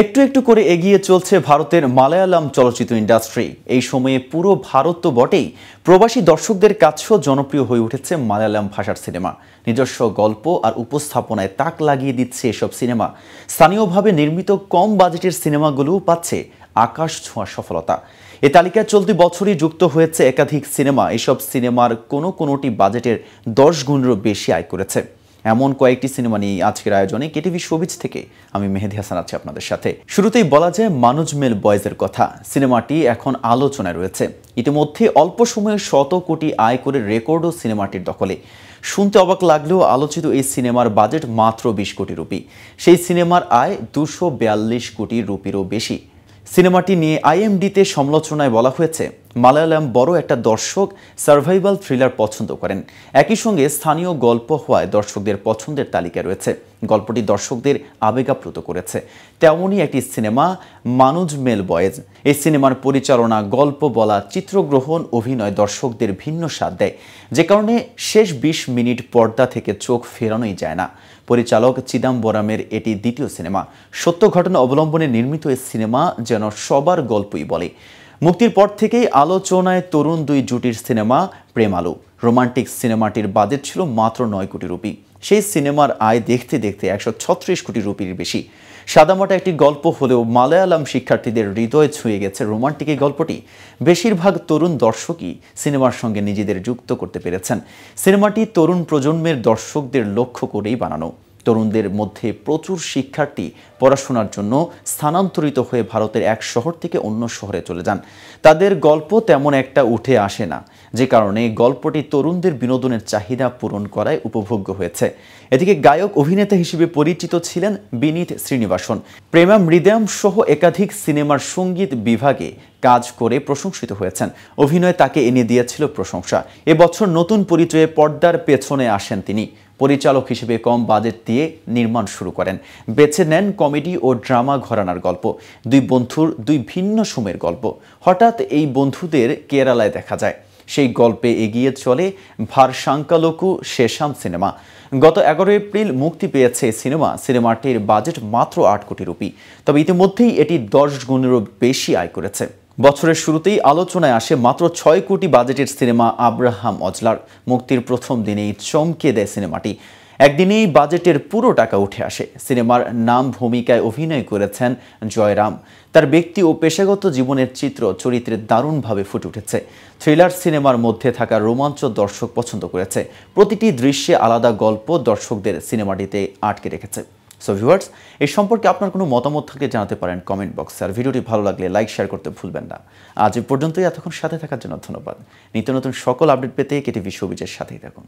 একটু একটু করে এগিয়ে চলছে ভারতের মালায়ালাম চলচ্চিত্র ইন্ডাস্ট্রি। এই সময়ে পুরো ভারত তো বটেই, প্রবাসী দর্শকদের কাছেও জনপ্রিয় হয়ে উঠেছে মালায়ালাম ভাষার সিনেমা। নিজস্ব গল্প আর উপস্থাপনায় তাক লাগিয়ে দিচ্ছে এসব সিনেমা। স্থানীয়ভাবে নির্মিত কম বাজেটের সিনেমাগুলোও পাচ্ছে আকাশ ছোঁয়া সফলতা। এ তালিকায় চলতি বছরই যুক্ত হয়েছে একাধিক সিনেমা। এসব সিনেমার কোনোটি বাজেটের 10 গুণেরও বেশি আয় করেছে। এমন কয়েকটি সিনেমা নিয়ে আজকের আয়োজনে কেটিভি শোবিজ থেকে আমি মেহেদি হাসান আছি আপনাদের সাথে। শুরুতেই বলা যায় মানুজ মেল বয়েজের কথা। সিনেমাটি এখন আলোচনায় রয়েছে। ইতিমধ্যে অল্প সময়ে 100 কোটি আয় করে রেকর্ডও সিনেমাটির দখলে। শুনতে অবাক লাগলেও আলোচিত এই সিনেমার বাজেট মাত্র 20 কোটি রুপি। সেই সিনেমার আয় 242 কোটি রুপিরও বেশি। সিনেমাটি নিয়ে আইএমডিতে সমালোচনায় বলা হয়েছে, মালায়ালাম বড় একটা দর্শক সার্ভাইভাল থ্রিলার পছন্দ করেন। একই সঙ্গে স্থানীয় গল্প হওয়ায় দর্শকদের পছন্দের তালিকায় রয়েছে। গল্পটি দর্শকদের আবেগাপ্লুত করেছে। তেমনই একটি সিনেমা মানুজ মেল বয়েজ। এই সিনেমার পরিচালনা, গল্প বলা, চিত্রগ্রহণ, অভিনয় দর্শকদের ভিন্ন স্বাদ দেয়, যে কারণে শেষ 20 মিনিট পর্দা থেকে চোখ ফেরানোই যায় না। পরিচালক চিদাম্বরমের এটি দ্বিতীয় সিনেমা। সত্য ঘটনা অবলম্বনে নির্মিত এই সিনেমা যেন সবার গল্পই বলে। মুক্তির পর থেকেই আলোচনায় তরুণ দুই জুটির সিনেমা প্রেম আলো। রোমান্টিক সিনেমাটির বাজেট ছিল মাত্র 9 কোটি রুপি। সেই সিনেমার আয় দেখতে দেখতে 136 কোটি রুপির বেশি। সাদামাটা একটি গল্প হলেও মালায়ালাম শিক্ষার্থীদের হৃদয় ছুঁয়ে গেছে রোমান্টিক এই গল্পটি। বেশিরভাগ তরুণ দর্শকই সিনেমার সঙ্গে নিজেদের যুক্ত করতে পেরেছেন। সিনেমাটি তরুণ প্রজন্মের দর্শকদের লক্ষ্য করেই বানানো। তরুণদের মধ্যে প্রচুর শিক্ষার্থী পড়াশোনার জন্য স্থানান্তরিত হয়ে ভারতের এক শহর থেকে অন্য শহরে চলে যান। তাদের গল্প তেমন একটা উঠে আসে না, যে কারণে গল্পটি তরুণদের বিনোদনের চাহিদা পূরণ করায় উপভোগ্য হয়েছে। এদিকে গায়ক অভিনেতা হিসেবে পরিচিত ছিলেন বিনীত শ্রীনিবাসন। প্রেমা মৃদয়ম সহ একাধিক সিনেমার সঙ্গীত বিভাগে কাজ করে প্রশংসিত হয়েছেন। অভিনয় তাকে এনে দিয়েছিল প্রশংসা। এবছর নতুন পরিচয়ে পর্দার পেছনে আসেন তিনি। পরিচালক হিসেবে কম বাজেট দিয়ে নির্মাণ শুরু করেন। বেছে নেন কমেডি ও ড্রামা ঘরানার গল্প। দুই বন্ধুর দুই ভিন্ন সময়ের গল্প। হঠাৎ এই বন্ধুদের কেরালায় দেখা যায়। সেই গল্পে এগিয়ে চলে ভারসাঙ্কালোকু শেষাম সিনেমা। গত 11 এপ্রিল মুক্তি পেয়েছে সিনেমাটির বাজেট মাত্র 8 কোটি রুপি। তবে ইতিমধ্যেই এটি 10 গুণেরও বেশি আয় করেছে। বছরের শুরুতেই আলোচনায় আসে মাত্র 6 কোটি বাজেটের সিনেমা আব্রাহাম অজলার। মুক্তির প্রথম দিনেই চমকে দেয় সিনেমাটি। একদিনেই বাজেটের পুরো টাকা উঠে আসে। সিনেমার নাম ভূমিকায় অভিনয় করেছেন জয়রাম। তার ব্যক্তি ও পেশাগত জীবনের চিত্র চরিত্রে দারুণভাবে ফুটে উঠেছে। থ্রিলার সিনেমার মধ্যে থাকা রোমাঞ্চ দর্শক পছন্দ করেছে। প্রতিটি দৃশ্যে আলাদা গল্প দর্শকদের সিনেমাটিতে আটকে রেখেছে। সো ভিউয়ার্স, এই সম্পর্কে আপনার কোনো মতামত থাকলে জানাতে পারেন কমেন্ট বক্সে। আর ভিডিওটি ভালো লাগলে লাইক শেয়ার করতে ভুলবেন না। আজ এ পর্যন্তই। এতক্ষণ সাথে থাকার জন্য ধন্যবাদ। নিত্য নতুন সকল আপডেট পেতে কেটিভি শোবিজের সাথেই থাকুন।